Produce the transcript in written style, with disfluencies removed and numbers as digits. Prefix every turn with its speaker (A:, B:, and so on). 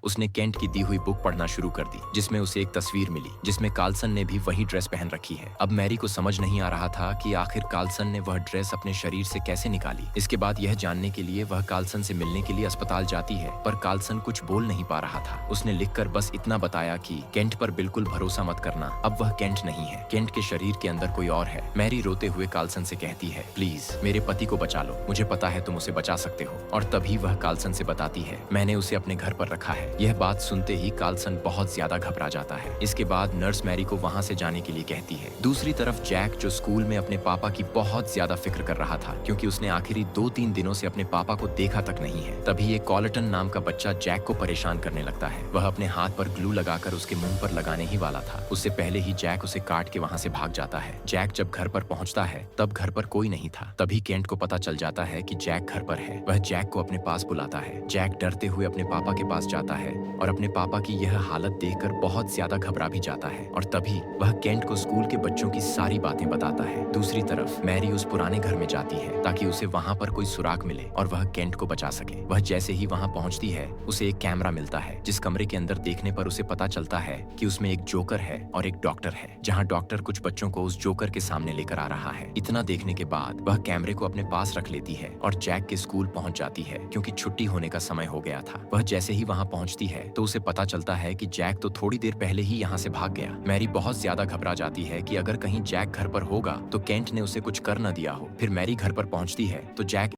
A: उसने केंट की दी हुई बुक पढ़ना शुरू कर दी, जिसमें उसे एक तस्वीर मिली जिसमें कार्लसन ने भी वही ड्रेस पहन रखी है। अब मैरी को समझ नहीं आ रहा था कि आखिर कार्लसन ने वह ड्रेस अपने शरीर से कैसे निकाली। इसके बाद यह जानने के लिए वह कार्लसन से मिलने के लिए अस्पताल जाती है, पर कार्लसन कुछ बोल नहीं पा रहा था। उसने लिखकर बस इतना बताया कि केंट पर बिल्कुल भरोसा मत करना, अब वह केंट नहीं है, केंट के शरीर के अंदर कोई और है। मैरी रोते हुए कार्लसन से कहती है, प्लीज मेरे पति को बचा लो, मुझे पता है तुम उसे बचा सकते हो। और तभी वह कार्लसन से बताती है, मैंने उसे अपने घर पर रखा है। यह बात सुनते ही कार्लसन बहुत ज्यादा घबरा जाता है। इसके बाद नर्स मैरी को वहाँ से जाने के लिए कहती है। दूसरी तरफ जैक, जो स्कूल में अपने पापा की बहुत ज्यादा फिक्र कर रहा था, क्योंकि उसने आखिरी 2-3 दिनों से अपने पापा को देखा तक नहीं है। तभी एक कॉलटन नाम का बच्चा जैक को परेशान करने लगता है। वह अपने हाथ पर ग्लू लगाकर उसके मुंह पर लगाने ही वाला था, उससे पहले ही जैक उसे काट के वहाँ से भाग जाता है। जैक जब घर पर पहुँचता है तब घर पर कोई नहीं था। तभी केंट को पता चल जाता है कि जैक घर पर है। वह जैक को अपने पास बुलाता है। जैक डरते हुए अपने पापा के पास जाता है और अपने पापा की यह हालत देखकर बहुत ज्यादा घबरा भी जाता है। और तभी वह केंट को स्कूल के बच्चों की सारी बातें बताता है। दूसरी तरफ मैरी उस पुराने घर में जाती है ताकि उसे वहाँ पर कोई सुराग मिले और वह केंट को बचा सके। वह जैसे ही वहाँ पहुँचती है उसे एक कैमरा मिलता है, जिस कमरे के अंदर देखने पर उसे पता चलता है कि उसमें एक जोकर है और एक डॉक्टर है, जहाँ डॉक्टर कुछ बच्चों को उस जोकर के सामने लेकर आ रहा है। इतना देखने के बाद वह कैमरे को अपने पास रख लेती है और जैक के स्कूल पहुंच जाती है, क्योंकि छुट्टी होने का समय हो गया था। वह जैसे ही वहां पहुंचती है तो उसे पता चलता है कि जैक तो थोड़ी देर पहले ही यहाँ से भाग गया। मैरी बहुत ज्यादा घबरा जाती है कि अगर कहीं जैक घर पर होगा तो केंट ने उसे कुछ कर न दिया हो। फिर मैरी घर पर पहुंचती है तो जैक